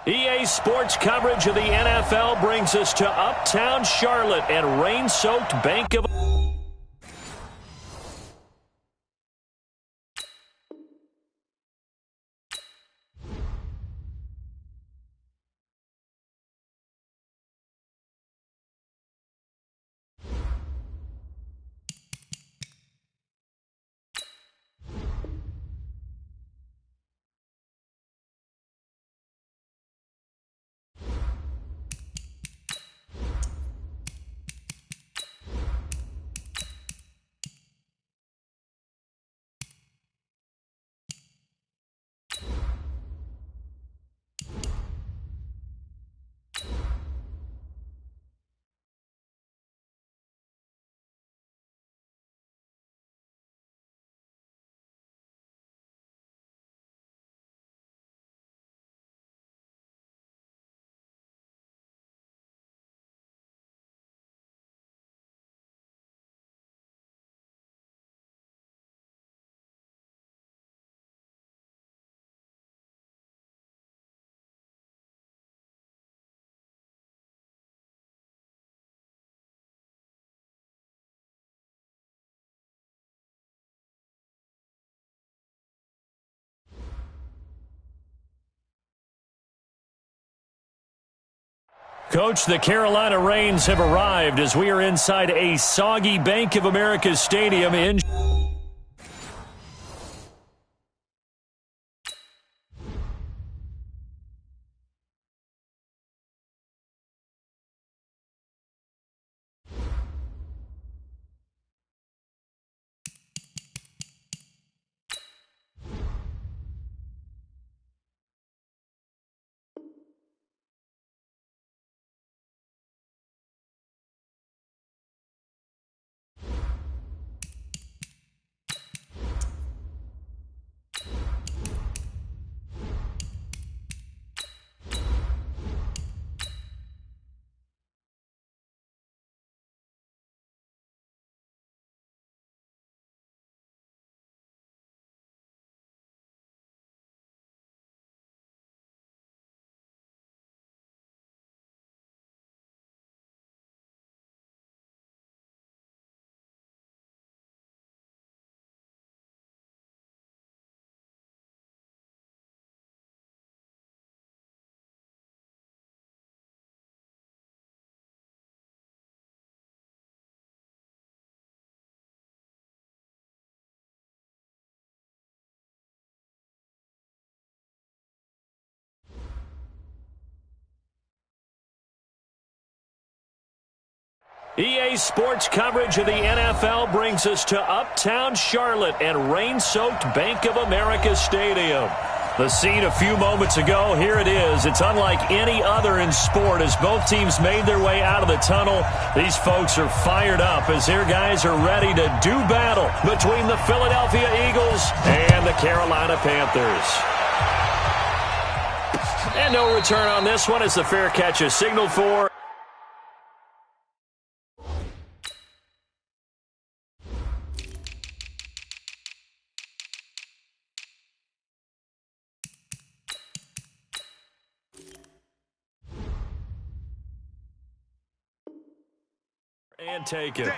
EA Sports coverage of the NFL brings us to Uptown Charlotte and rain-soaked Bank of... Coach, the Carolina Rains have arrived as we are inside a soggy Bank of America Stadium in... EA Sports coverage of the NFL brings us to Uptown Charlotte and rain-soaked Bank of America Stadium. The scene a few moments ago, here it is. It's unlike any other in sport as both teams made their way out of the tunnel. These folks are fired up as their guys are ready to do battle between the Philadelphia Eagles and the Carolina Panthers. And no return on this one as the fair catch is signaled for. And take it.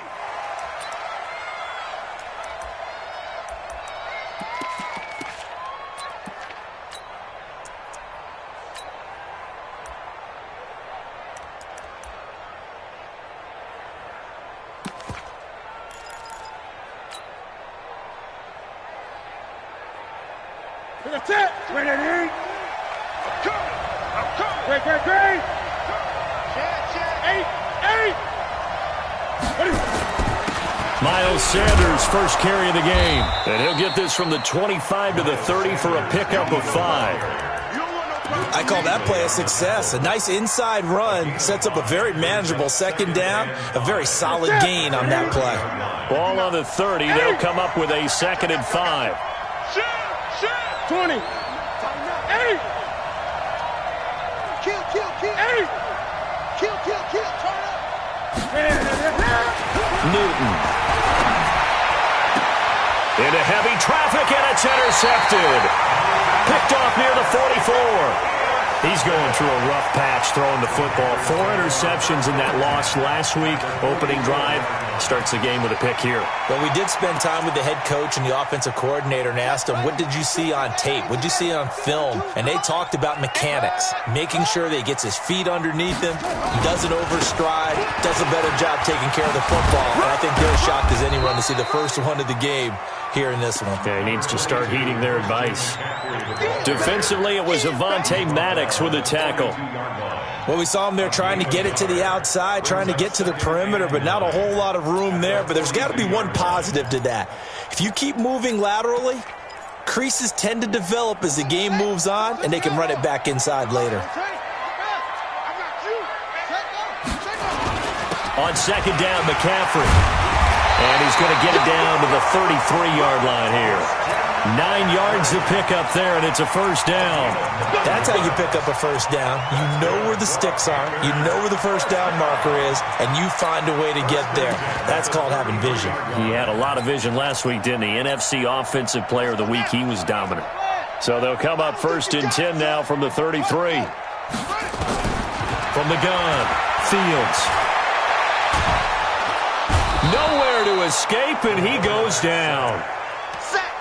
That's it. Win it, E. I'm coming. Great. Eight. Miles Sanders, first carry of the game. And he'll get this from the 25 to the 30 for a pickup of 5. I call that play a success. A nice inside run sets up a very manageable second down. A very solid gain on that play. Ball on the 30. They'll come up with a 2nd and 5. 20. 8. Kill. 8. Kill. Turn up. Newton. Into heavy traffic, and it's intercepted. Picked off near the 44. He's going through a rough patch throwing the football. 4 interceptions in that loss last week. Opening drive starts the game with a pick here. Well, we did spend time with the head coach and the offensive coordinator and asked them, what did you see on tape? What did you see on film? And they talked about mechanics, making sure that he gets his feet underneath him, doesn't overstride, does a better job taking care of the football. And I think they're as shocked as anyone to see the first one of the game here in this one. Yeah, he needs to start heeding their advice. Defensively, it was Avonte Maddox with a tackle. Well, we saw him there trying to get it to the outside, trying to get to the perimeter, but not a whole lot of room there. But there's got to be one positive to that. If you keep moving laterally, creases tend to develop as the game moves on, and they can run it back inside later. On second down, McCaffrey. And he's going to get it down to the 33-yard line here. 9 yards to pick up there, and it's a first down. That's how you pick up a first down. You know where the sticks are. You know where the first down marker is, and you find a way to get there. That's called having vision. He had a lot of vision last week, didn't he? NFC Offensive Player of the Week. He was dominant. So they'll come up 1st and 10 now from the 33. From the gun, Fields. Nowhere to escape, and he goes down.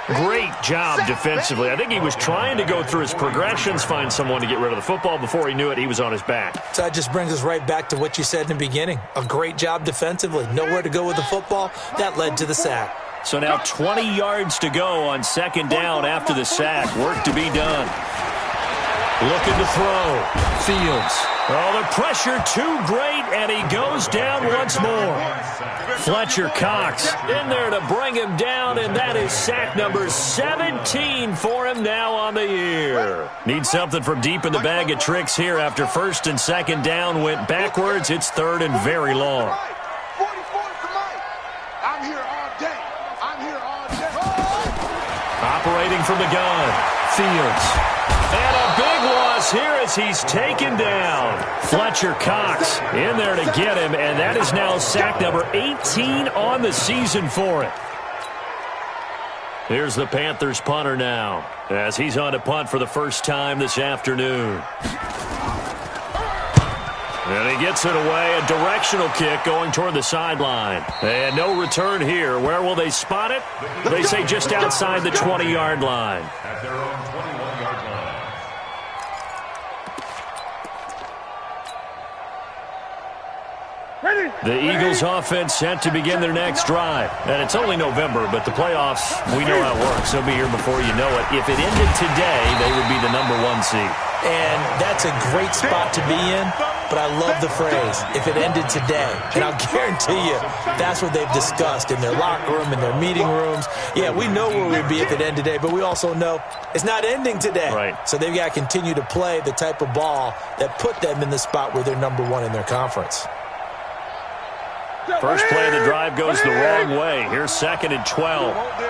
Great job defensively. I think he was trying to go through his progressions, find someone to get rid of the football. Before he knew it, he was on his back. So that just brings us right back to what you said in the beginning. A great job defensively. Nowhere to go with the football. That led to the sack. So now 20 yards to go on second down after the sack. Work to be done. Looking to throw. Fields. Oh, the pressure too great, and he goes down once more. Fletcher Cox in there to bring him down, and that is sack number 17 for him now on the year. Needs something from deep in the bag of tricks here after first and second down went backwards. It's third and very long. Operating from the gun, Fields. And a big loss here as he's taken down. Fletcher Cox in there to get him, and that is now sack number 18 on the season for him. Here's the Panthers punter now as he's on to punt for the first time this afternoon. And he gets it away, a directional kick going toward the sideline. And no return here. Where will they spot it? They say just outside the 20-yard line. At their own 21-yard line. The Eagles offense set to begin their next drive. And it's only November, but the playoffs, we know how it works. They'll be here before you know it. If it ended today, they would be the #1 seed. And that's a great spot to be in, but I love the phrase, if it ended today. And I'll guarantee you, that's what they've discussed in their locker room, in their meeting rooms. Yeah, we know where we'd be if it ended today, but we also know it's not ending today. Right. So they've got to continue to play the type of ball that put them in the spot where they're #1 in their conference. First play of the drive goes the wrong way. Here's 2nd and 12. Watch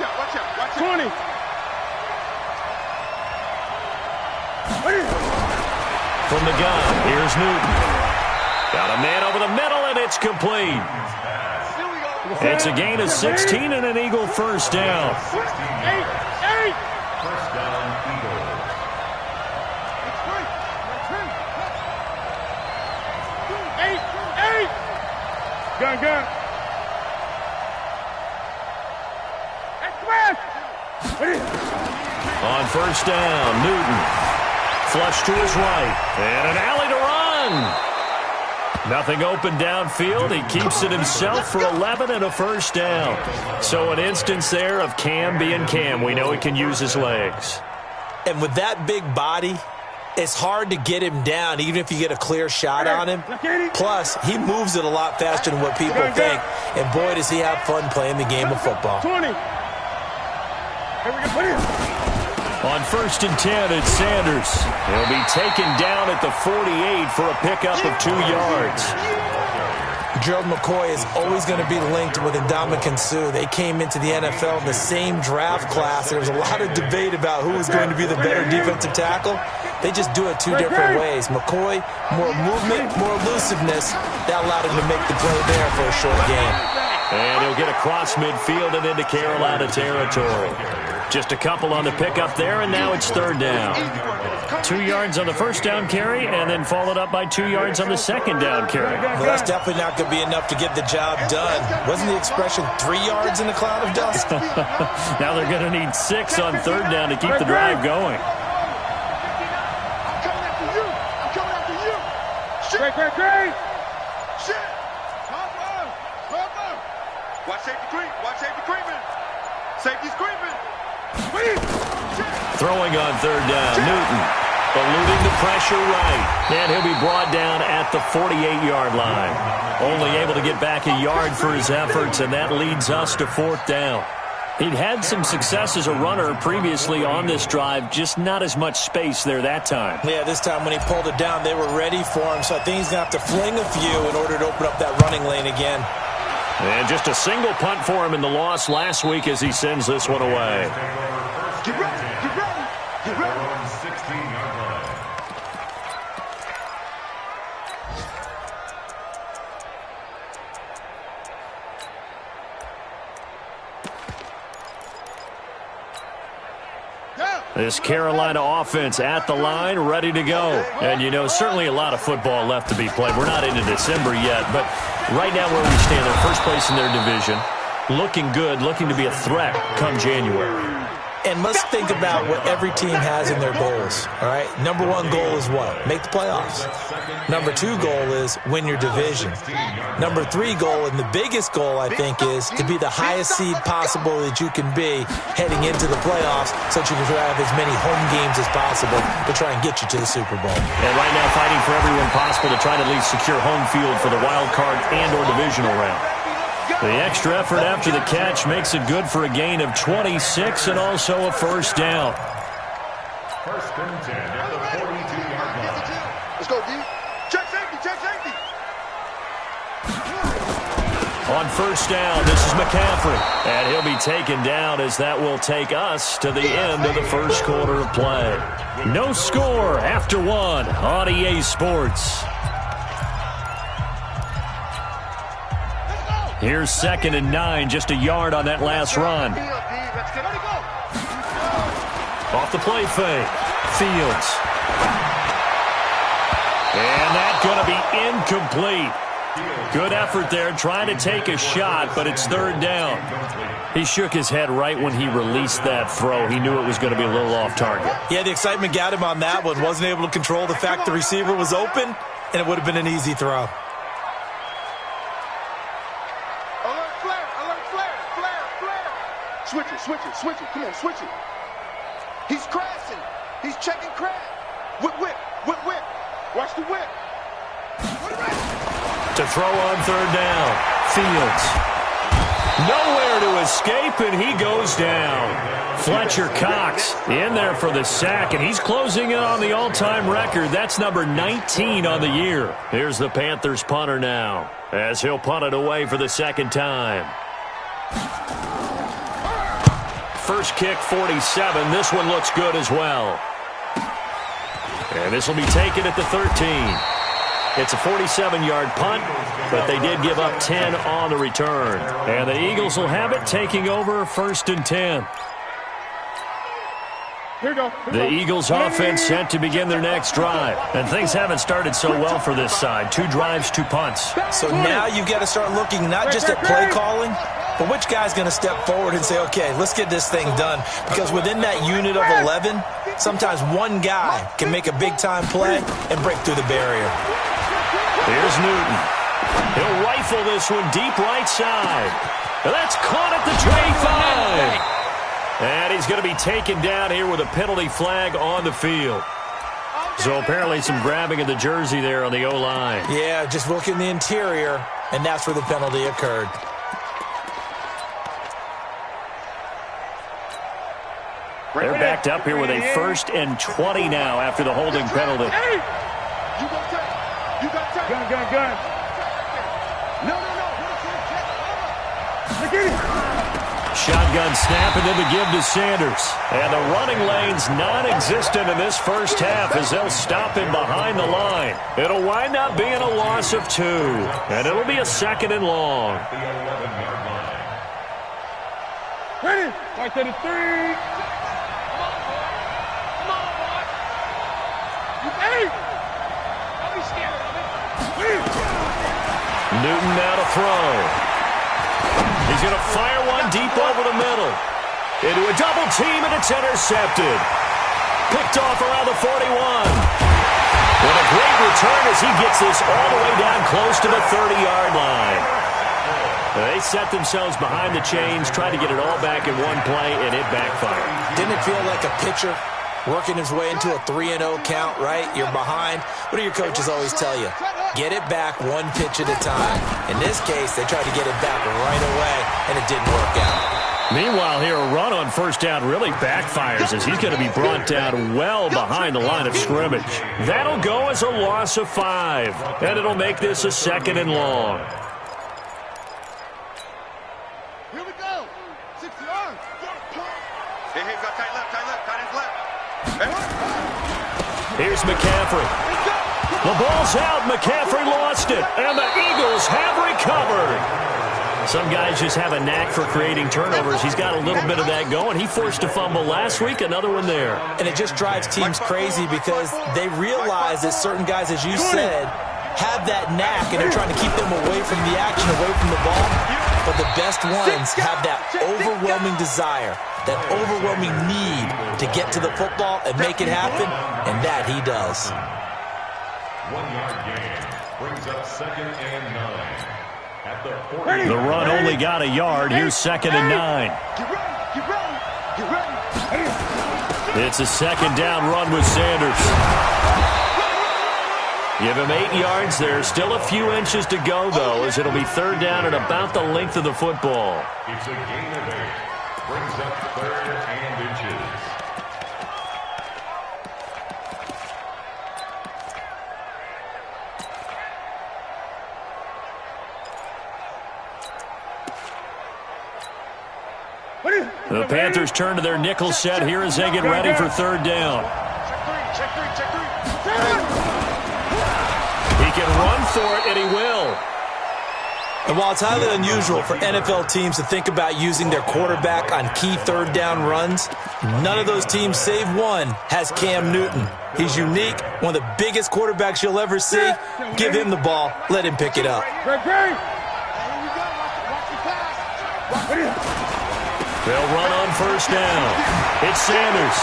out, watch out, watch out. 20. From the gun, here's Newton. Got a man over the middle, and it's complete. It's a gain of 16 and an Eagle first down. 8. First down, Eagles. Gun. On first down, Newton. Flush to his right. And an alley to run. Nothing open downfield. He keeps it himself for 11 and a first down. So an instance there of Cam being Cam. We know he can use his legs. And with that big body, it's hard to get him down, even if you get a clear shot on him. Plus, he moves it a lot faster than what people think. And boy, does he have fun playing the game of football. 20. On first and 10, it's Sanders. He'll be taken down at the 48 for a pickup of 2 yards. Gerald McCoy is always going to be linked with Ndamukong Suh. They came into the NFL in the same draft class. There was a lot of debate about who was going to be the better defensive tackle. They just do it 2 different ways. McCoy, more movement, more elusiveness. That allowed him to make the play there for a short game. And he'll get across midfield and into Carolina territory. Just a couple on the pickup there, and now it's third down. 2 yards on the first down carry, and then followed up by 2 yards on the second down carry. Well, that's definitely not going to be enough to get the job done. Wasn't the expression 3 yards in a cloud of dust? Now they're going to need 6 on third down to keep the drive going. Great. Shit. Watch safety creep. Watch safety creeping. Safety's creeping. Throwing on third down. Newton eluding the pressure right. And he'll be brought down at the 48-yard line. Only able to get back a yard for his efforts, and that leads us to fourth down. He'd had some success as a runner previously on this drive, just not as much space there that time. Yeah, this time when he pulled it down, they were ready for him, so I think he's going to have to fling a few in order to open up that running lane again. And just a single punt for him in the loss last week as he sends this one away. Get ready. 16-yard line. This Carolina offense at the line, ready to go. And, you know, certainly a lot of football left to be played. We're not into December yet, but right now where we stand, they're first place in their division, looking good, looking to be a threat come January. And let's think about what every team has in their goals, all right? Number one goal is what? Make the playoffs. Number two goal is win your division. Number three goal, and the biggest goal, I think, is to be the highest seed possible that you can be heading into the playoffs so that you can have as many home games as possible to try and get you to the Super Bowl. And right now fighting for everyone possible to try to at least secure home field for the wild card and or divisional round. The extra effort after the catch makes it good for a gain of 26 and also a first down. First and 10 at the 42-yard line. Let's go, D. Check safety. On first down, this is McCaffrey. And he'll be taken down as that will take us to the end of the first quarter of play. No score after one on EA Sports. Here's 2nd and 9, just a yard on that last run. Off the play fake. Fields. And that's going to be incomplete. Good effort there, trying to take a shot, but it's third down. He shook his head right when he released that throw. He knew it was going to be a little off target. Yeah, the excitement got him on that one. Wasn't able to control the fact the receiver was open, and it would have been an easy throw. Switch it. Come on, switch it. He's crashing. He's checking crash. Whip. Watch the whip. To throw on third down. Fields. Nowhere to escape, and he goes down. Fletcher Cox in there for the sack, and he's closing in on the all-time record. That's number 19 on the year. Here's the Panthers punter now, as he'll punt it away for the second time. First kick, 47. This one looks good as well. And this will be taken at the 13. It's a 47-yard punt, but they did give up 10 on the return. And the Eagles will have it, taking over 1st and 10. The Eagles offense set to begin their next drive. And things haven't started so well for this side. 2 drives, 2 punts. So now you've got to start looking not just at play calling, but which guy's going to step forward and say, okay, let's get this thing done. Because within that unit of 11, sometimes one guy can make a big-time play and break through the barrier. Here's Newton. He'll rifle this one deep right side. And that's caught at the 25. And he's going to be taken down here with a penalty flag on the field. So apparently some grabbing of the jersey there on the O-line. Yeah, just look in the interior, and that's where the penalty occurred. They're backed up here with a 1st and 20 now after the holding penalty. Gun. No. Shotgun snap and then the give to Sanders. And the running lane's non-existent in this first half as they'll stop him behind the line. It'll wind up being a loss of 2. And it'll be a 2nd and long. Ready? Right to the 3. Newton now to throw. He's going to fire one deep over the middle. Into a double team, and it's intercepted. Picked off around the 41. And a great return as he gets this all the way down close to the 30-yard line. They set themselves behind the chains, tried to get it all back in one play, and it backfired. Didn't it feel like a pitcher working his way into a 3-0 count, right? You're behind. What do your coaches always tell you? Get it back one pitch at a time. In this case, they tried to get it back right away, and it didn't work out. Meanwhile, here, a run on first down really backfires as he's going to be brought down well behind the line of scrimmage. That'll go as a loss of 5, and it'll make this a 2nd and long. Here we go. 6 yards. Hey, got tight ends left. Here's McCaffrey. The ball's out. McCaffrey lost it, and the Eagles have recovered. Some guys just have a knack for creating turnovers. He's got a little bit of that going. He forced a fumble last week, another one there. And it just drives teams crazy because they realize that certain guys, as you said, have that knack, and they're trying to keep them away from the action, away from the ball. But the best ones have that overwhelming desire, that overwhelming need to get to the football and make it happen, and that he does. 1-yard gain brings up 2nd and 9. The run only got a yard. Here's 2nd and 9. It's a 2nd down run with Sanders. Give him 8 yards. There's still a few inches to go, though, as it'll be 3rd down at about the length of the football. It's a gain of 8. Brings up 3rd and inches. The Panthers turn to their nickel set here as they get ready for 3rd down. Check three. He can run for it, and he will. And while it's highly unusual for NFL teams to think about using their quarterback on key 3rd down runs, none of those teams, save one, has Cam Newton. He's unique, one of the biggest quarterbacks you'll ever see. Give him the ball. Let him pick it up. They'll run on 1st down. It's Sanders.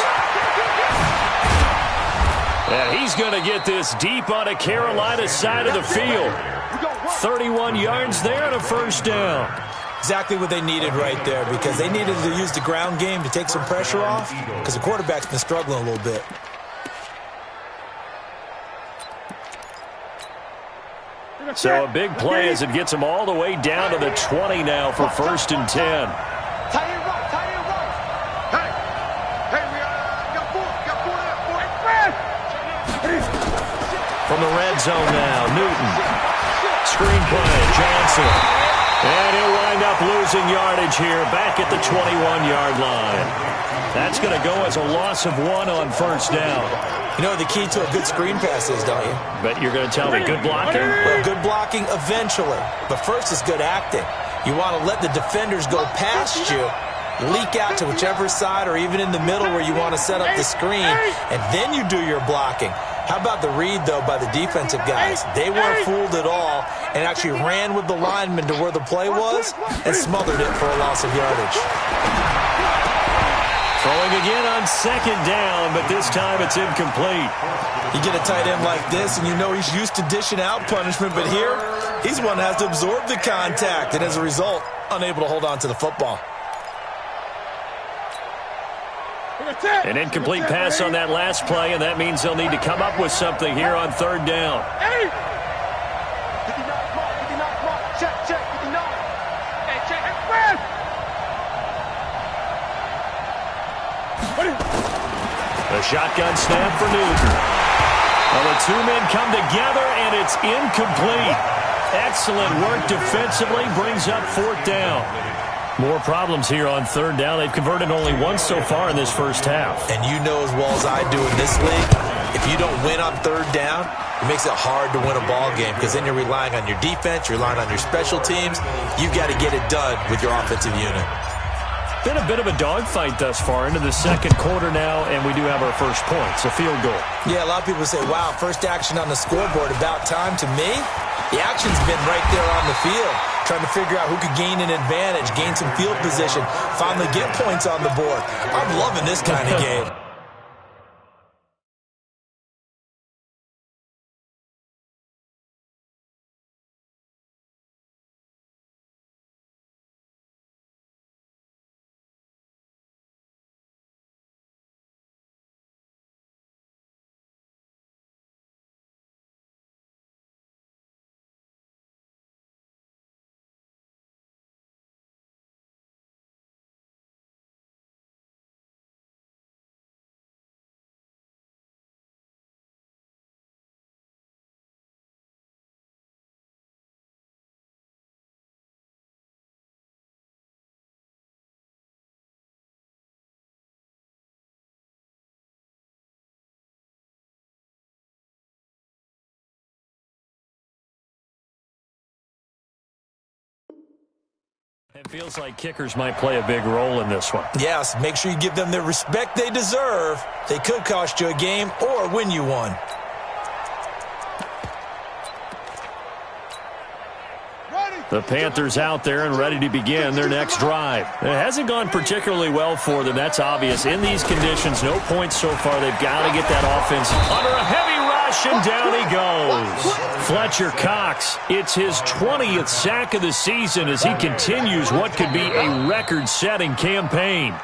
And he's going to get this deep on a Carolina side of the field. 31 yards there and a 1st down. Exactly what they needed right there, because they needed to use the ground game to take some pressure off, because the quarterback's been struggling a little bit. So a big play as it gets them all the way down to the 20 now for 1st and 10. From the red zone now, Newton. Screen play, Johnson. And he'll wind up losing yardage here back at the 21-yard line. That's going to go as a loss of 1 on 1st down. You know what the key to a good screen pass is, don't you? But you're going to tell me good blocking? Well, good blocking eventually. But first is good acting. You want to let the defenders go past you, leak out to whichever side or even in the middle where you want to set up the screen, and then you do your blocking. How about the read, though, by the defensive guys? They weren't fooled at all and actually ran with the lineman to where the play was and smothered it for a loss of yardage. Throwing again on 2nd down, but this time it's incomplete. You get a tight end like this, and you know he's used to dishing out punishment, but here, he's one that has to absorb the contact, and as a result, unable to hold on to the football. An incomplete pass on that last play, and that means they'll need to come up with something here on 3rd down. A shotgun snap for Newton. Well, the 2 men come together, and it's incomplete. Excellent work defensively, brings up 4th down. More problems here on 3rd down. They've converted only once so far in this first half. And you know as well as I do in this league, if you don't win on 3rd down, it makes it hard to win a ball game because then you're relying on your defense, you're relying on your special teams. You've got to get it done with your offensive unit. Been a bit of a dogfight thus far into the second quarter now, and we do have our first points, a field goal. Yeah, a lot of people say, wow, first action on the scoreboard, about time. To me, the action's been right there on the field, trying to figure out who could gain an advantage, gain some field position, finally get points on the board. I'm loving this kind of game. It feels like kickers might play a big role in this one. Yes, make sure you give them the respect they deserve. They could cost you a game or win you one. The Panthers out there and ready to begin their next drive. It hasn't gone particularly well for them. That's obvious. In these conditions, no points so far. They've got to get that offense under a heavy rush, and down he goes. Fletcher Cox, it's his 20th sack of the season as he continues what could be a record-setting campaign.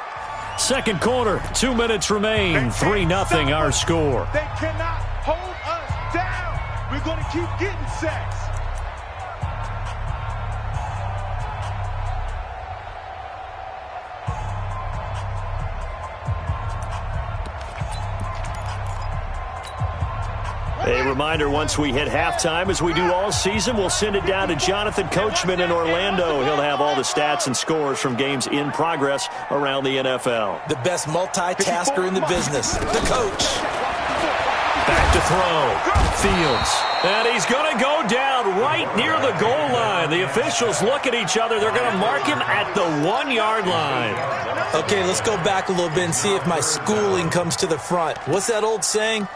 Second quarter, 2 minutes remain. 3-0 our score. They cannot hold us down. We're going to keep getting sacks. A reminder, once we hit halftime, as we do all season, we'll send it down to Jonathan Coachman in Orlando. He'll have all the stats and scores from games in progress around the NFL. The best multitasker in the business, the coach. Back to throw. Fields. And he's going to go down right near the goal line. The officials look at each other. They're going to mark him at the 1-yard line. Okay, let's go back a little bit and see if my schooling comes to the front. What's that old saying?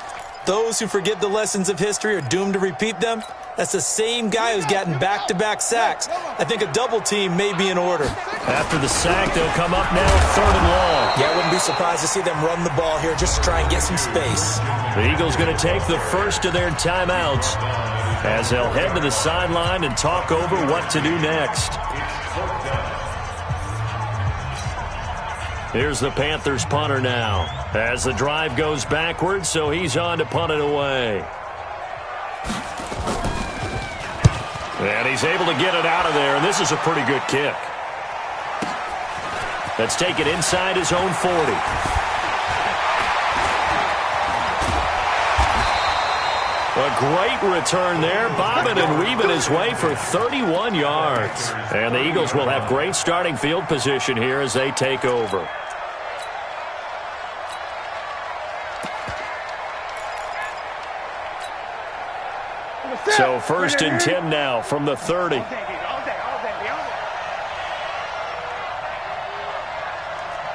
Those who forget the lessons of history are doomed to repeat them. That's the same guy who's gotten back-to-back sacks. I think a double team may be in order. After the sack, they'll come up now, 3rd and long. Yeah, I wouldn't be surprised to see them run the ball here just to try and get some space. The Eagles going to take the first of their timeouts as they'll head to the sideline and talk over what to do next. Here's the Panthers punter now as the drive goes backwards, so he's on to punt it away. And he's able to get it out of there, and this is a pretty good kick. Let's take it inside his own 40. A great return there, bobbing and weaving his way for 31 yards. And the Eagles will have great starting field position here as they take over. So 1st and 10 now from the 30.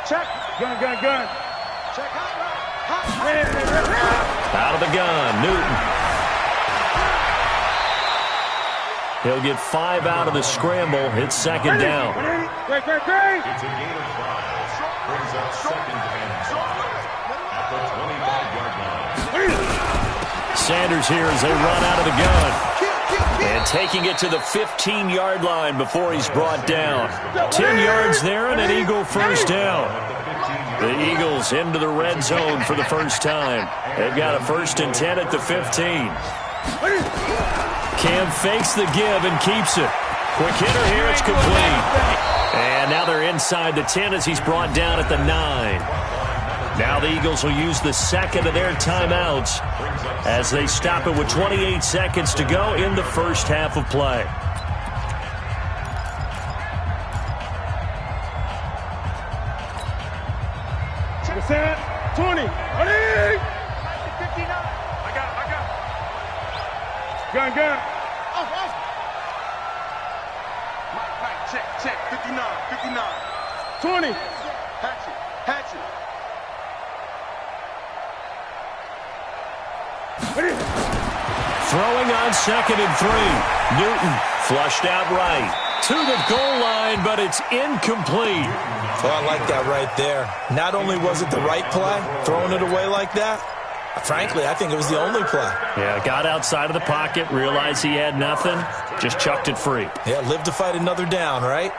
Check. Gun. Check. Out of the gun, Newton. He'll get 5 out of the scramble. It's 2nd down. Great. It's a gain of 5. Brings up 2nd and 5 at the 25-yard line. Sanders here as they run out of the gun. And taking it to the 15-yard line before he's brought down. 10 yards there and an Eagle first down. The Eagles into the red zone for the first time. They've got a 1st and 10 at the 15. Cam fakes the give and keeps it. Quick hitter here, it's complete. And now they're inside the 10 as he's brought down at the 9. Now the Eagles will use the 2nd of their timeouts as they stop it with 28 seconds to go in the first half of play. Set. 20. Ready? 59. I got. Gun. Off. Mike, check. 59. 20. Hatchet. Hatchet. Throwing on 2nd and 3. Newton flushed out right. To the goal line, but it's incomplete. Well, I like that right there. Not only was it the right play, throwing it away like that, frankly, I think it was the only play. Yeah, got outside of the pocket, realized he had nothing, just chucked it free. Yeah, live to fight another down, right?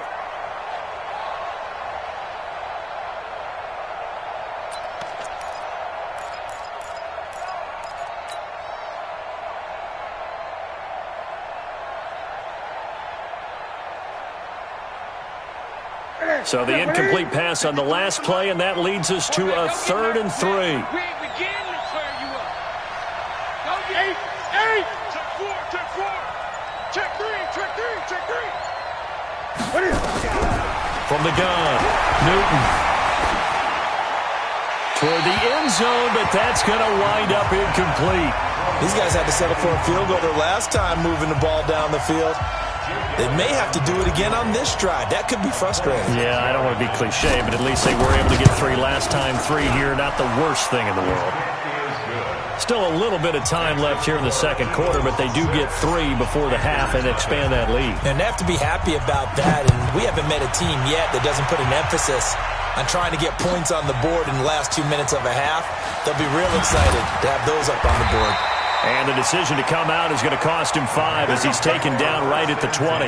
So the incomplete pass on the last play, and that leads us to a 3rd and 3. We ain't beginning to clear you up. Go get 8. Check 4. Check 4. Check 3. Check 3. Check 3. From the gun, Newton. Toward the end zone, but that's going to wind up incomplete. These guys had to settle for a field goal their last time moving the ball down the field. They may have to do it again on this drive. That could be frustrating. Yeah, I don't want to be cliche, but at least they were able to get 3 last time. 3 here, not the worst thing in the world. Still a little bit of time left here in the second quarter, but they do get 3 before the half and expand that lead. And they have to be happy about that, and we haven't met a team yet that doesn't put an emphasis on trying to get points on the board in the last 2 minutes of a half. They'll be real excited to have those up on the board. And the decision to come out is going to cost him 5 as he's taken down right at the 20.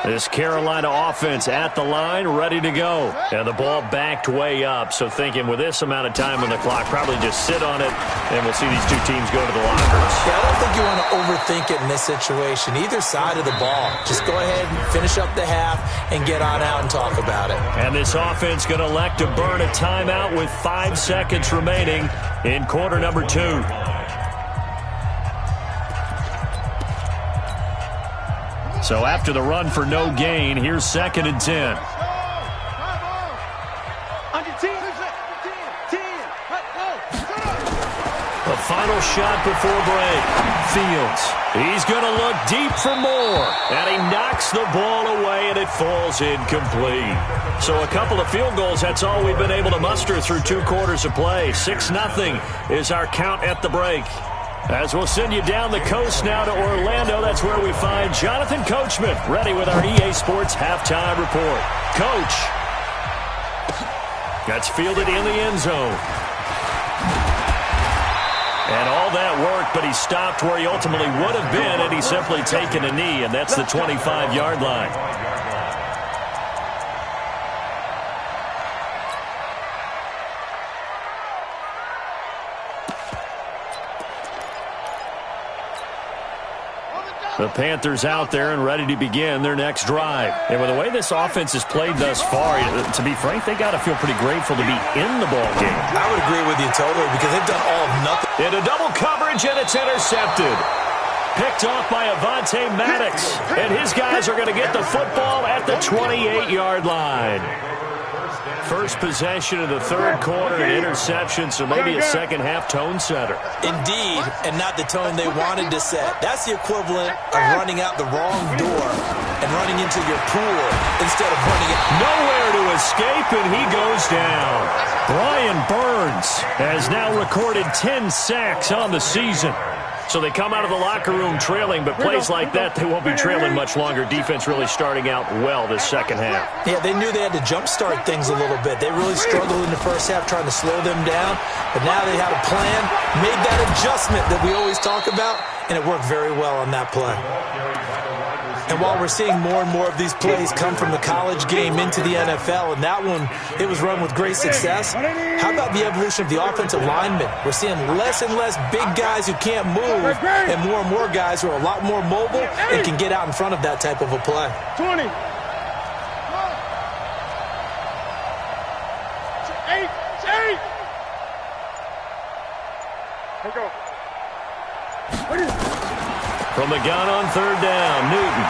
This Carolina offense at the line, ready to go. And the ball backed way up, so thinking with this amount of time on the clock, probably just sit on it, and we'll see these two teams go to the lockers. Yeah, I don't think you want to overthink it in this situation, either side of the ball. Just go ahead and finish up the half and get on out and talk about it. And this offense going to elect to burn a timeout with 5 seconds remaining in quarter number 2. So after the run for no gain, here's 2nd and 10. The final shot before break. Fields. He's going to look deep for more. And he knocks the ball away, and it falls incomplete. So a couple of field goals, that's all we've been able to muster through 2 quarters of play. 6-0 is our count at the break. As we'll send you down the coast now to Orlando, that's where we find Jonathan Coachman, ready with our EA Sports halftime report. Coach. That's fielded in the end zone. And all that work, but he stopped where he ultimately would have been had he simply taken a knee, and that's the 25-yard line. The Panthers out there and ready to begin their next drive. And with the way this offense has played thus far, to be frank, they got to feel pretty grateful to be in the ball game. I would agree with you totally because they've done all of nothing. Into double coverage, and it's intercepted. Picked off by Avonte Maddox. And his guys are going to get the football at the 28-yard line. First possession of the third quarter, an interception, so maybe a second-half tone setter. Indeed, and not the tone they wanted to set. That's the equivalent of running out the wrong door and running into your pool instead of running it. Nowhere to escape, and he goes down. Brian Burns has now recorded 10 sacks on the season. So they come out of the locker room trailing, but plays like that, they won't be trailing much longer. Defense really starting out well this second half. Yeah, they knew they had to jumpstart things a little bit. They really struggled in the first half trying to slow them down, but now they had a plan, made that adjustment that we always talk about, and it worked very well on that play. And while we're seeing more and more of these plays come from the college game into the NFL, and that one, it was run with great success, how about the evolution of the offensive linemen? We're seeing less and less big guys who can't move, and more guys who are a lot more mobile and can get out in front of that type of a play. 20. 8. 8. Here we go. From the gun on third down, Newton.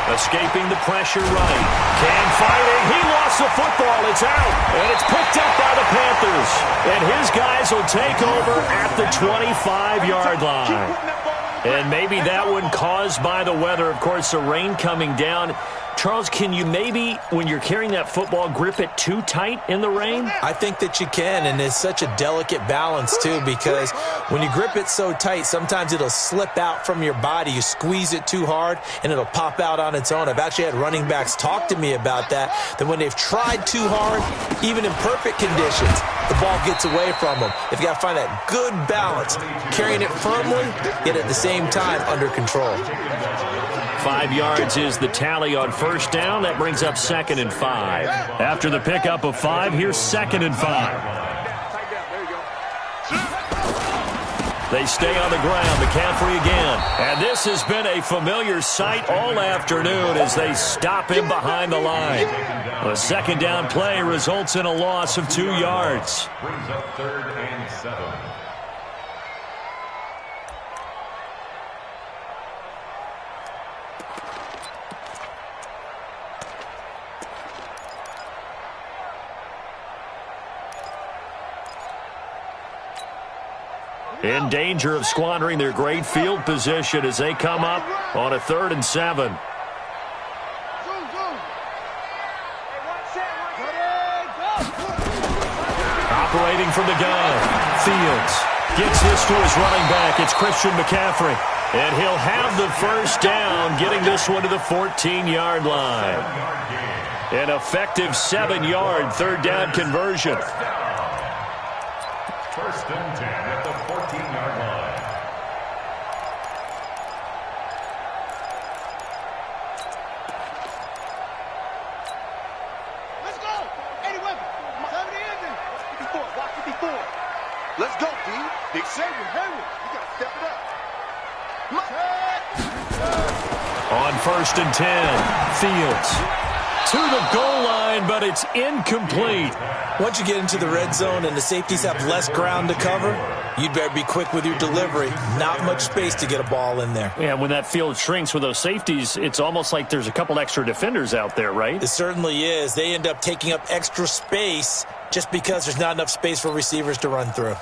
Escaping the pressure right. Cam fighting. He lost the football. It's out. And it's picked up by the Panthers. And his guys will take over at the 25-yard line. And maybe that one caused by the weather. Of course, the rain coming down. Charles, can you maybe, when you're carrying that football, grip it too tight in the rain? I think that you can, and it's such a delicate balance, too, because when you grip it so tight, sometimes it'll slip out from your body. You squeeze it too hard, and it'll pop out on its own. I've actually had running backs talk to me about that when they've tried too hard, even in perfect conditions, the ball gets away from them. They've got to find that good balance, carrying it firmly, yet at the same time under control. 5 yards is the tally on first down. That brings up 2nd and 5. After the pickup of 5, here's 2nd and 5. They stay on the ground. McCaffrey again. And this has been a familiar sight all afternoon as they stop him behind the line. A 2nd down play results in a loss of 2 yards. Brings up 3rd and 7. In danger of squandering their great field position as they come up on a 3rd and 7. Operating from the gun, Fields gets this to his running back. It's Christian McCaffrey. And he'll have the first down, getting this one to the 14-yard line. An effective 7-yard 3rd down conversion. 1st and 10 at the 14-yard line. Let's go. 81. 70 ending. 54. Watch 54. Let's go, D. Big Saban, Hayward. You got to step it up. On 1st and 10, Fields to the goal line, but it's incomplete. Once you get into the red zone and the safeties have less ground to cover, you'd better be quick with your delivery. Not much space to get a ball in there. Yeah, when that field shrinks with those safeties, it's almost like there's a couple extra defenders out there, right? It certainly is. They end up taking up extra space just because there's not enough space for receivers to run through.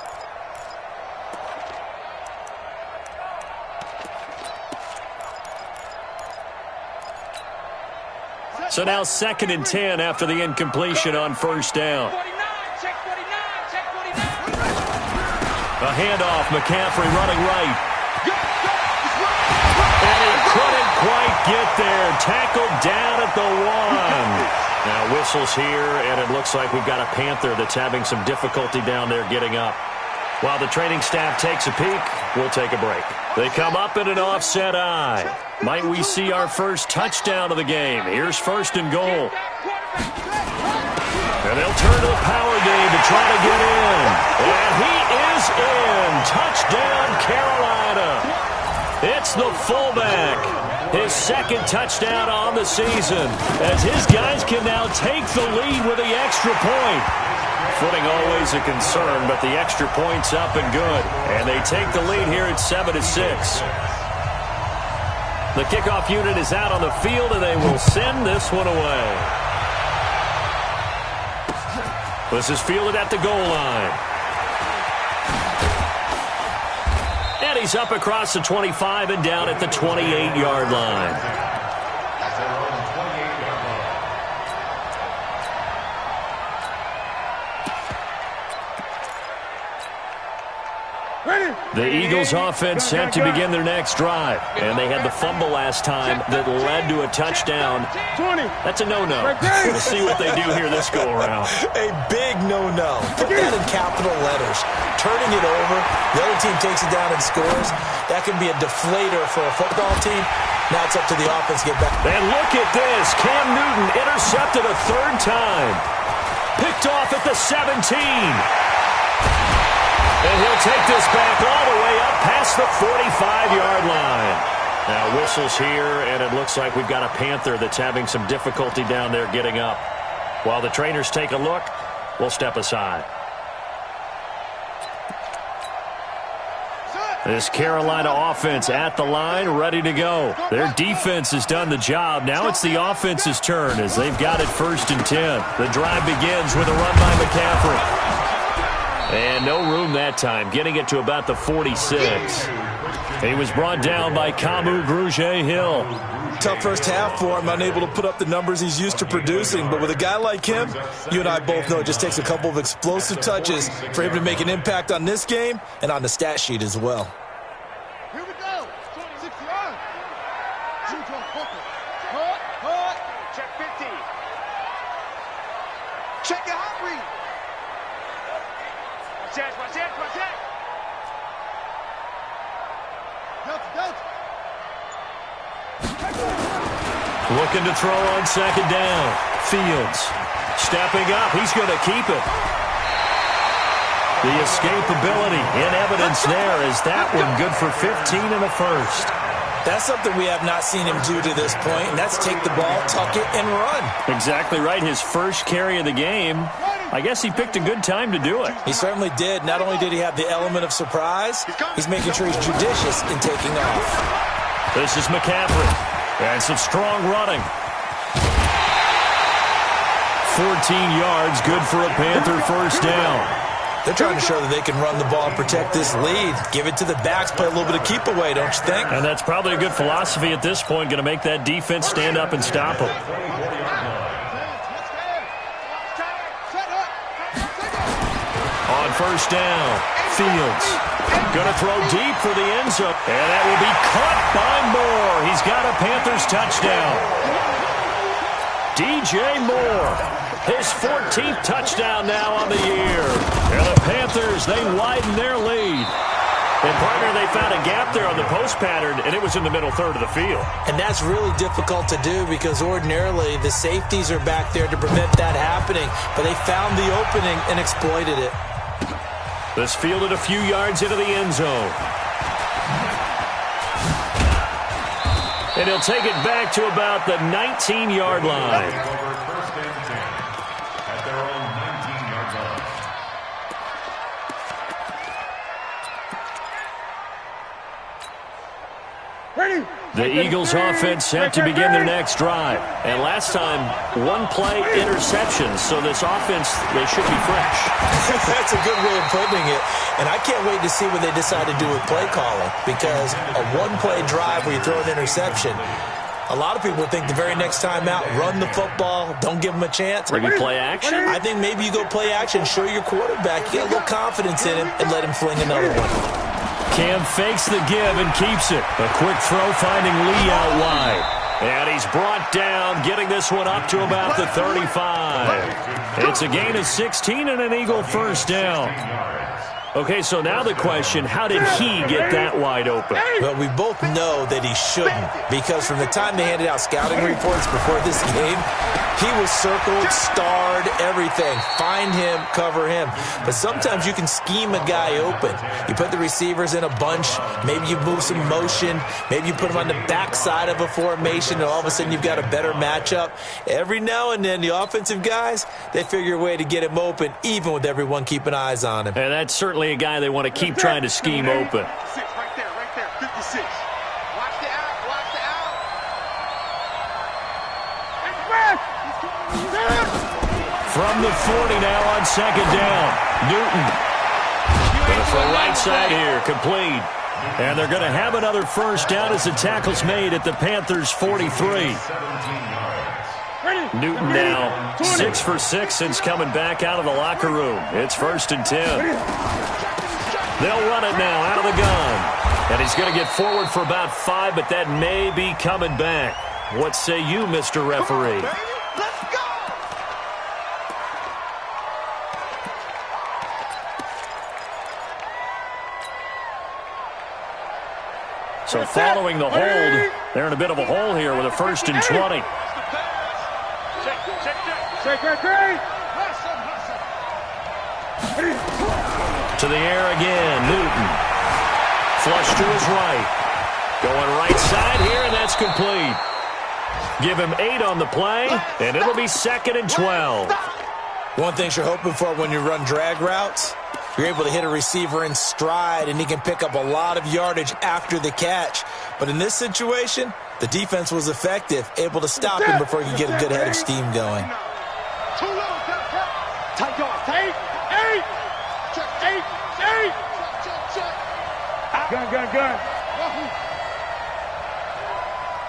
So now 2nd and 10 after the incompletion on first down. 49. Check 49. Check 49. A handoff, McCaffrey running right. And he couldn't quite get there. Tackled down at the 1. Now whistles here, and it looks like we've got a Panther that's having some difficulty down there getting up. While the training staff takes a peek, we'll take a break. They come up in an offset eye. Might we see our first touchdown of the game? Here's 1st and goal. And they'll turn to the power game to try to get in. And he is in. Touchdown, Carolina. It's the fullback. His 2nd touchdown on the season, as his guys can now take the lead with the extra point. Footing always a concern, but the extra point's up and good. And they take the lead here at 7-6. The kickoff unit is out on the field, and they will send this one away. This is fielded at the goal line. And he's up across the 25 and down at the 28-yard line. That's their own 28-yard line. The Eagles offense set to begin their next drive. And they had the fumble last time that led to a touchdown. That's a no-no. We'll see what they do here this go-around. A big no-no. Put that in capital letters. Turning it over, the other team takes it down and scores. That can be a deflator for a football team. Now it's up to the offense to get back. And look at this. Cam Newton intercepted a 3rd time. Picked off at the 17. And he'll take this back all the way up past the 45-yard line. Now whistles here, and it looks like we've got a Panther that's having some difficulty down there getting up. While the trainers take a look, we'll step aside. This Carolina offense at the line, ready to go. Their defense has done the job. Now it's the offense's turn as they've got it 1st and 10. The drive begins with a run by McCaffrey. And no room that time, getting it to about the 46. He was brought down by Kamu Grugier-Hill. Tough first half for him, unable to put up the numbers he's used to producing. But with a guy like him, you and I both know it just takes a couple of explosive touches for him to make an impact on this game and on the stat sheet as well. Here we go. 6 yards. Check 50. Check your hot read. Watch that. Looking to throw on second down. Fields stepping up. He's going to keep it. The escapability in evidence there is that one good for 15 in the first. That's something we have not seen him do to this point, and that's take the ball, tuck it, and run. Exactly right. His first carry of the game. I guess he picked a good time to do it. He certainly did. Not only did he have the element of surprise, he's making sure he's judicious in taking off. This is McCaffrey. And some strong running. 14 yards, good for a Panther first down. They're trying to show that they can run the ball and protect this lead. Give it to the backs, play a little bit of keep away, don't you think? And that's probably a good philosophy at this point, going to make that defense stand up and stop them. On first down, Fields going to throw deep for the end zone. And that will be caught by Moore. He's got a Panthers touchdown. DJ Moore, his 14th touchdown now on the year. And the Panthers, they widen their lead. And, partner, they found a gap there on the post pattern, and it was in the middle third of the field. And that's really difficult to do because ordinarily the safeties are back there to prevent that happening. But they found the opening and exploited it. This fielded a few yards into the end zone. And he'll take it back to about the 19-yard line. Over first and 10 at their own 19-yard line. Ready. The Eagles offense set to begin their next drive. And last time, one-play interceptions. So this offense, they should be fresh. That's a good way of putting it. And I can't wait to see what they decide to do with play calling. Because a one-play drive where you throw an interception, a lot of people think the very next time out, run the football, don't give them a chance. Maybe play action? I think maybe you go play action, show your quarterback, you get a little confidence in him, and let him fling another one. Cam fakes the give and keeps it. A quick throw finding Lee out wide. And he's brought down, getting this one up to about the 35. It's a gain of 16 and an Eagle first down. Okay, so now the question, how did he get that wide open? Well, we both know that he shouldn't, because from the time they handed out scouting reports before this game, he was circled, starred, everything. Find him, cover him. But sometimes you can scheme a guy open. You put the receivers in a bunch, maybe you move some motion, maybe you put them on the backside of a formation, and all of a sudden you've got a better matchup. Every now and then, the offensive guys, they figure a way to get him open, even with everyone keeping eyes on him. And that's certainly a guy they want to keep trying to scheme open. 56, right there, 56. Watch the out, watch the out. From the 40 now on second down. Newton. Going to throw right side here, complete. And they're going to have another first down as the tackle's made at the Panthers' 43. Newton now 6 for 6 since coming back out of the locker room. It's 1st and 10. They'll run it now out of the gun. And he's going to get forward for about 5, but that may be coming back. What say you, Mr. Referee? Let's go. So following the hold, they're in a bit of a hole here with a 1st and 20. Check. To the air again, Newton. Flush to his right. Going right side here, and that's complete. Give him 8 on the play, and it'll be 2nd and 12. One thing you're hoping for when you run drag routes, you're able to hit a receiver in stride, and he can pick up a lot of yardage after the catch. But in this situation, the defense was effective, able to stop him before he could get a good head of steam going. Too low, tight guard, tight. 8. Check. Gun.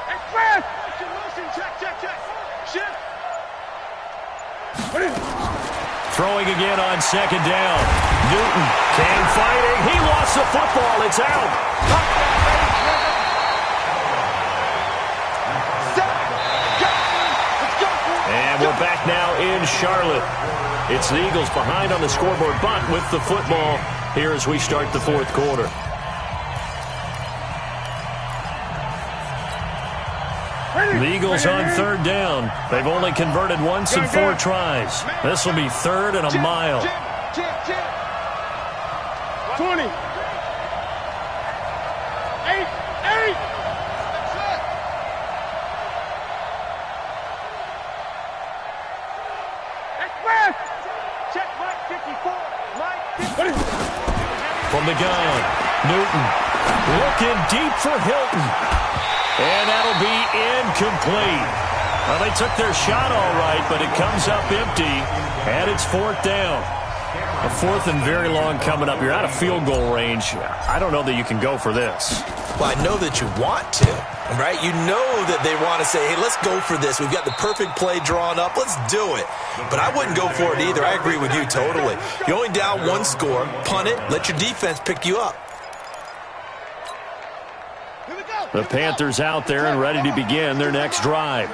Express! Motion, check. Shift. Throwing again on second down. Newton came fighting. He lost the football. It's out. And we're back now in Charlotte. It's the Eagles behind on the scoreboard, but with the football here as we start the fourth quarter. The Eagles on third down. They've only converted once in 4 tries. This will be third and a mile. 20. 8. Express! Check Mike 54. Mike 50. From the gun, Newton looking deep for Hilton. And that'll be incomplete. Well, they took their shot all right, but it comes up empty, and it's fourth down. A fourth and very long coming up. You're out of field goal range. I don't know that you can go for this. Well, I know that you want to, right? You know that they want to say, hey, let's go for this. We've got the perfect play drawn up. Let's do it. But I wouldn't go for it either. I agree with you totally. You're only down 1 score. Punt it. Let your defense pick you up. The Panthers out there and ready to begin their next drive.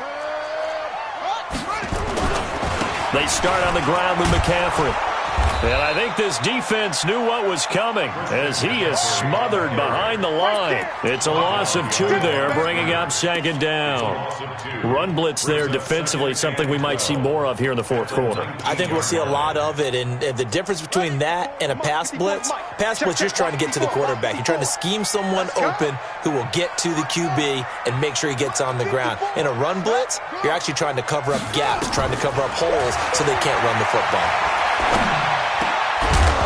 They start on the ground with McCaffrey. And I think this defense knew what was coming as he is smothered behind the line. It's a loss of 2 there, bringing up second down. Run blitz there defensively, something we might see more of here in the fourth quarter. I think we'll see a lot of it, and the difference between that and a pass blitz, you're just trying to get to the quarterback. You're trying to scheme someone open who will get to the QB and make sure he gets on the ground. In a run blitz, you're actually trying to cover up gaps, trying to cover up holes so they can't run the football.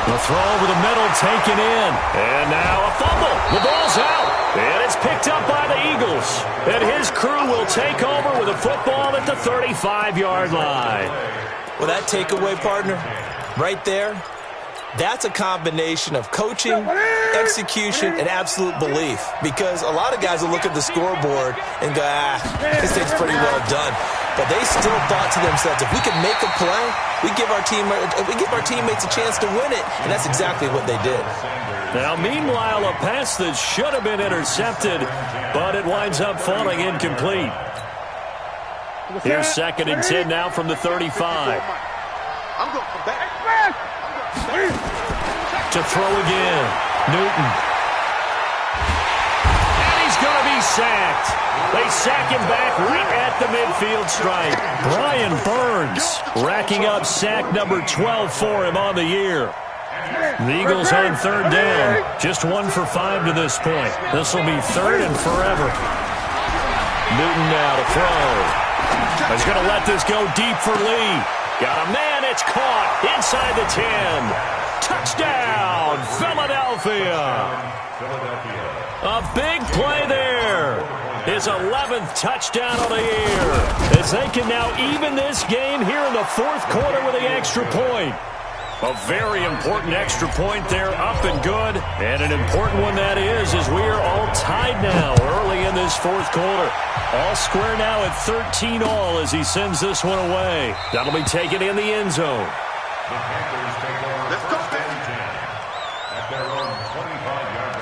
The throw over the middle taken in. And now a fumble. The ball's out. And it's picked up by the Eagles. And his crew will take over with a football at the 35-yard line. Well, that takeaway, partner, right there, that's a combination of coaching, execution, and absolute belief. Because a lot of guys will look at the scoreboard and go, this thing's pretty well done. But they still thought to themselves, if we can make a play, we give our teammates a chance to win it. And that's exactly what they did. Now, meanwhile, a pass that should have been intercepted, but it winds up falling incomplete. Here's second and 10 now from the 35. I'm going for back. To throw again. Newton. And he's going to be sacked. They sack him back right at the midfield stripe. Brian Burns racking up sack number 12 for him on the year. The Eagles on third down. Just 1 for 5 to this point. This will be third and forever. Newton now to throw. He's going to let this go deep for Lee. Got a man. It's caught inside the 10. Touchdown, Philadelphia. A big play there. His 11th touchdown of the year. As they can now even this game here in the fourth quarter with the extra point. A very important extra point there, up and good. And an important one that is, as we are all tied now early in this fourth quarter. All square now at 13 all as he sends this one away. That'll be taken in the end zone. The Panthers take over. Let's go. At their own 25-yard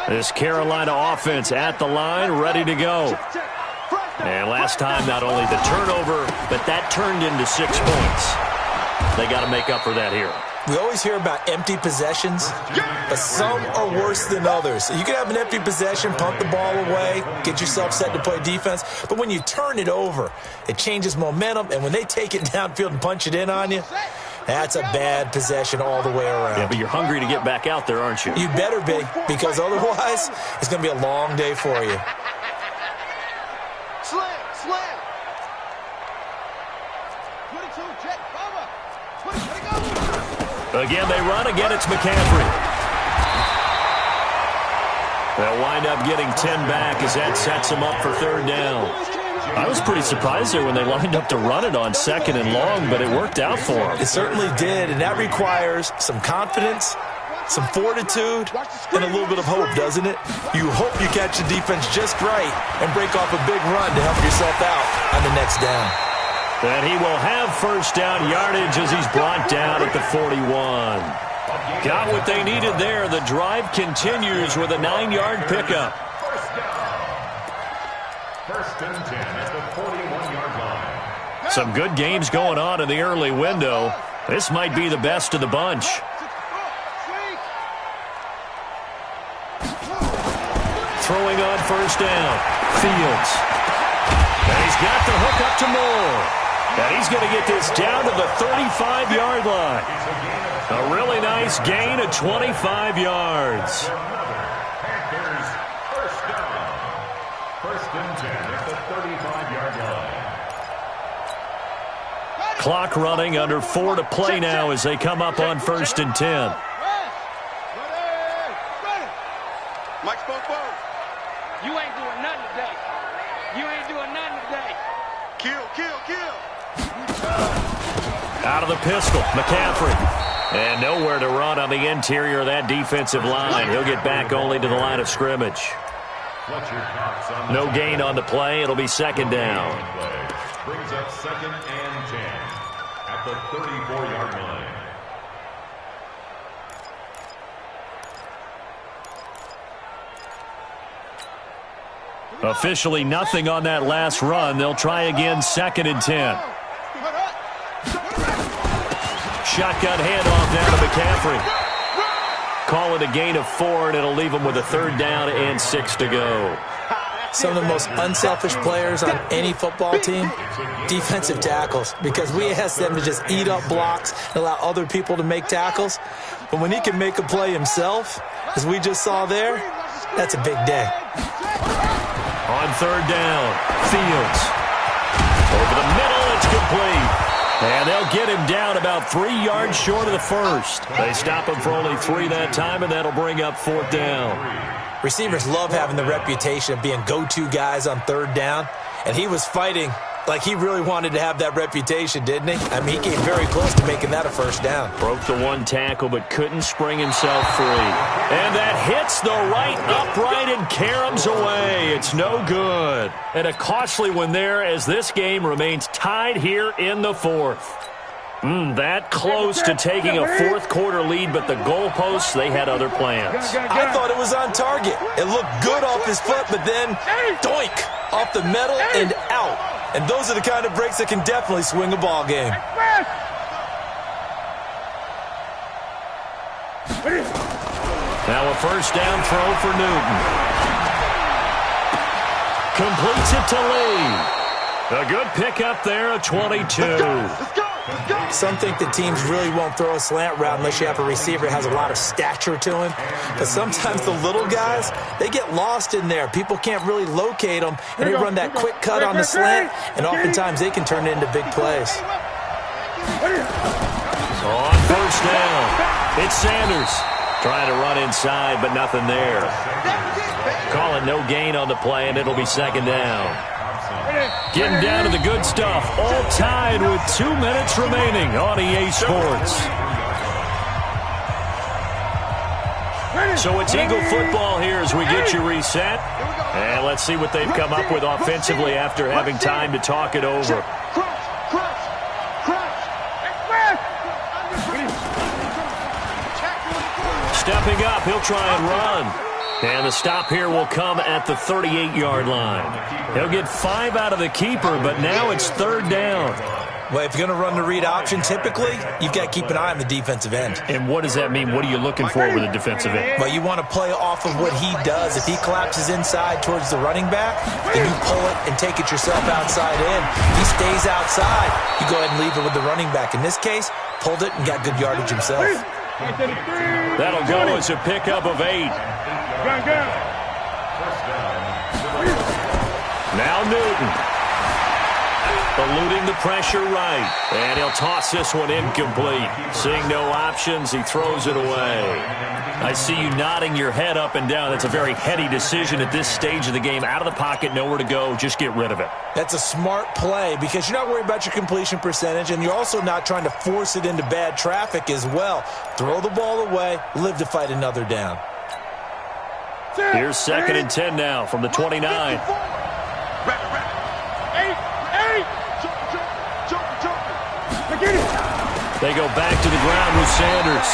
line. This Carolina offense at the line, ready to go. And last time, not only the turnover, but that turned into 6 points. They got to make up for that here. We always hear about empty possessions, but some are worse than others. You can have an empty possession, pump the ball away, get yourself set to play defense, but when you turn it over, it changes momentum, and when they take it downfield and punch it in on you, that's a bad possession all the way around. Yeah, but you're hungry to get back out there, aren't you? You better be, because otherwise, it's going to be a long day for you. Slam. 22, jet, cover. 20, go. Again, they run. Again, it's McCaffrey. They'll wind up getting 10 back as that sets them up for third down. I was pretty surprised there when they lined up to run it on 2nd and long, but it worked out for them. It certainly did, and that requires some confidence, some fortitude, and a little bit of hope, doesn't it? You hope you catch the defense just right and break off a big run to help yourself out on the next down. And he will have first down yardage as he's brought down at the 41. Got what they needed there. The drive continues with a 9-yard pickup. First and 10 at the 41-yard line. Some good games going on in the early window. This might be the best of the bunch. Throwing on first down. Fields. And he's got the hook up to Moore. And he's going to get this down to the 35-yard line. A really nice gain of 25 yards. Panthers first down. First and 10 at the 35-yard line. Clock running, under 4 to play now as they come up on first and 10. Mike Spoke. You ain't doing nothing today. You ain't doing nothing today. Kill. Out of the pistol, McCaffrey. And nowhere to run on the interior of that defensive line. He'll get back only to the line of scrimmage. No gain on the play. It'll be second down. Brings up 2nd and 10 at the 34-yard line. Officially nothing on that last run. They'll try again, 2nd and 10. Shotgun handoff down to McCaffrey. Call it a gain of 4, and it'll leave him with a 3rd down and 6 to go. Some of the most unselfish players on any football team, defensive tackles, because we ask them to just eat up blocks and allow other people to make tackles. But when he can make a play himself, as we just saw there, that's a big day. On 3rd down, Fields. Over the middle, it's complete. And they'll get him down about 3 yards short of the first. They stop him for only 3 that time, and that'll bring up 4th down. Receivers love having the reputation of being go-to guys on 3rd down, and he was fighting like he really wanted to have that reputation, didn't he? I mean, he came very close to making that a first down. Broke the 1 tackle, but couldn't spring himself free. And that hits the right upright and caroms away. It's no good. And a costly one there as this game remains tied here in the 4th. That close to taking a 4th quarter lead, but the goalposts, they had other plans. I thought it was on target. It looked good off his foot, but then, doink, off the metal and out. And those are the kind of breaks that can definitely swing a ball game. Now a first down throw for Newton. Completes it to Lee. A good pickup there, a 22. Some think that teams really won't throw a slant route unless you have a receiver that has a lot of stature to him. But sometimes the little guys, they get lost in there. People can't really locate them, and they run that quick cut on the slant, and oftentimes they can turn it into big plays. On first down, it's Sanders. Trying to run inside, but nothing there. Call it no gain on the play, and it'll be second down. Getting down to the good stuff. All tied with 2 minutes remaining on EA Sports. So it's Eagle football here as we get you reset. And let's see what they've come up with offensively after having time to talk it over. Stepping up, he'll try and run. And the stop here will come at the 38-yard line. He'll get 5 out of the keeper, but now it's 3rd down. Well, if you're going to run the read option, typically, you've got to keep an eye on the defensive end. And what does that mean? What are you looking for with a defensive end? Well, you want to play off of what he does. If he collapses inside towards the running back, then you pull it and take it yourself outside in. If he stays outside, you go ahead and leave it with the running back. In this case, pulled it and got good yardage himself. That'll go as a pickup of 8. Now Newton. eluding the pressure right. And he'll toss this one incomplete. Seeing no options, he throws it away. I see you nodding your head up and down. That's a very heady decision at this stage of the game. Out of the pocket, nowhere to go, just get rid of it. That's a smart play because you're not worried about your completion percentage, and you're also not trying to force it into bad traffic as well. Throw the ball away, live to fight another down. Here's 2nd and 10 now from the 29. They go back to the ground with Sanders.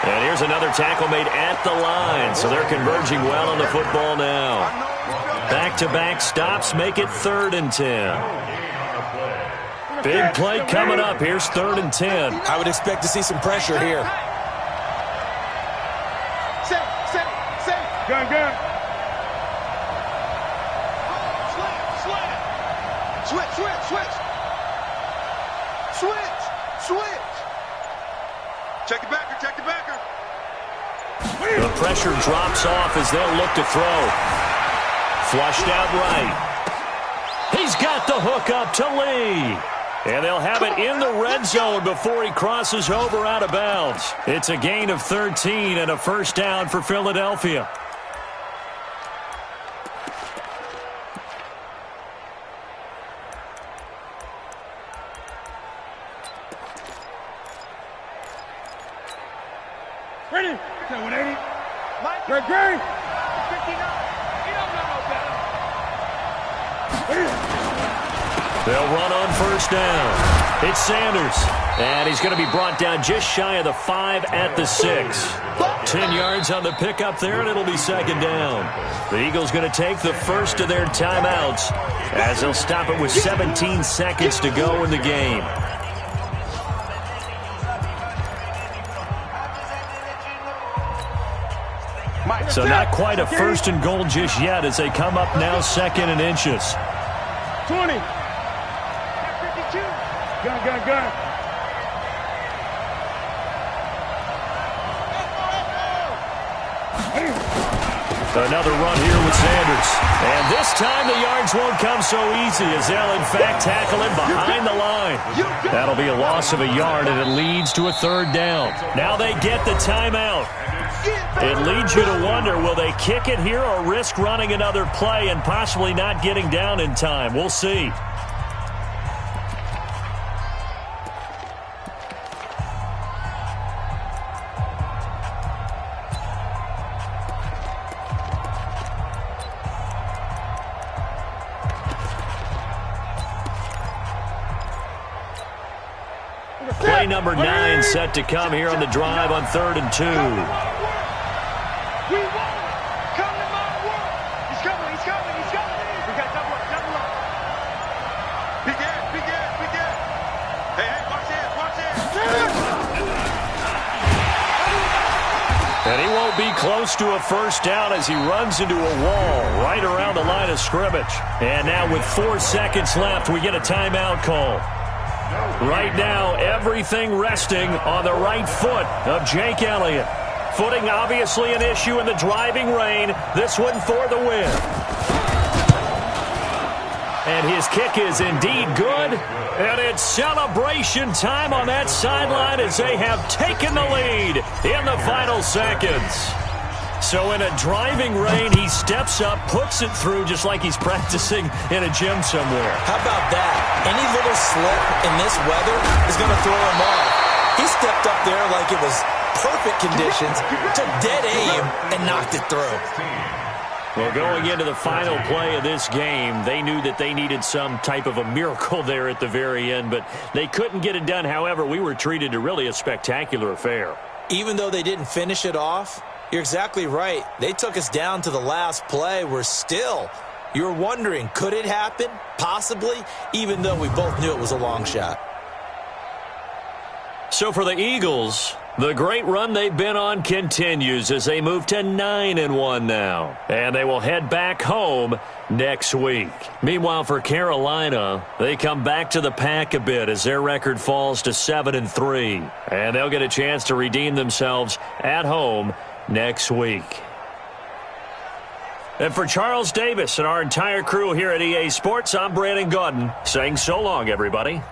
And here's another tackle made at the line. So they're converging well on the football now. Back-to-back stops make it 3rd and 10. Big play coming up. Here's 3rd and 10. I would expect to see some pressure here. Gun. Switch. Check the backer. The pressure drops off as they'll look to throw. Flushed out right. He's got the hook up to Lee. And they'll have it in the red zone before he crosses over out of bounds. It's a gain of 13 and a first down for Philadelphia. Ready? 180. Great. 59. He don't know no better. They'll run on first down. It's Sanders. And he's going to be brought down just shy of the 5 at the 6. 10 yards on the pickup there, and it'll be 2nd down. The Eagles going to take the first of their timeouts as they'll stop it with 17 seconds to go in the game. So not quite a 1st and goal just yet as they come up now 2nd and inches. 20. 52. Gun. Another run here with Sanders. And this time the yards won't come so easy as they'll in fact tackle him behind the line. That'll be a loss of a yard, and it leads to a 3rd down. Now they get the timeout. It leads you to wonder, will they kick it here or risk running another play and possibly not getting down in time? We'll see. Play number 9 set to come here on the drive on 3rd and 2. We won. Come to my world. He's coming. We got double up. Big air. Hey, watch this. And he won't be close to a first down as he runs into a wall right around the line of scrimmage. And now with 4 seconds left, we get a timeout call. Right now, everything resting on the right foot of Jake Elliott. Footing obviously an issue in the driving rain. This one for the win. And his kick is indeed good. And it's celebration time on that sideline as they have taken the lead in the final seconds. So in a driving rain, he steps up, puts it through just like he's practicing in a gym somewhere. How about that? Any little slip in this weather is going to throw him off. He stepped up there like it was perfect conditions, took dead aim, and knocked it through. Well, going into the final play of this game, they knew that they needed some type of a miracle there at the very end, but they couldn't get it done. However, we were treated to really a spectacular affair. Even though they didn't finish it off, you're exactly right. They took us down to the last play. We're still, you're wondering, could it happen? Possibly, even though we both knew it was a long shot. So for the Eagles, the great run they've been on continues as they move to 9-1 now. And they will head back home next week. Meanwhile, for Carolina, they come back to the pack a bit as their record falls to 7-3. And they'll get a chance to redeem themselves at home next week. And for Charles Davis and our entire crew here at EA Sports, I'm Brandon Gaudin saying so long, everybody.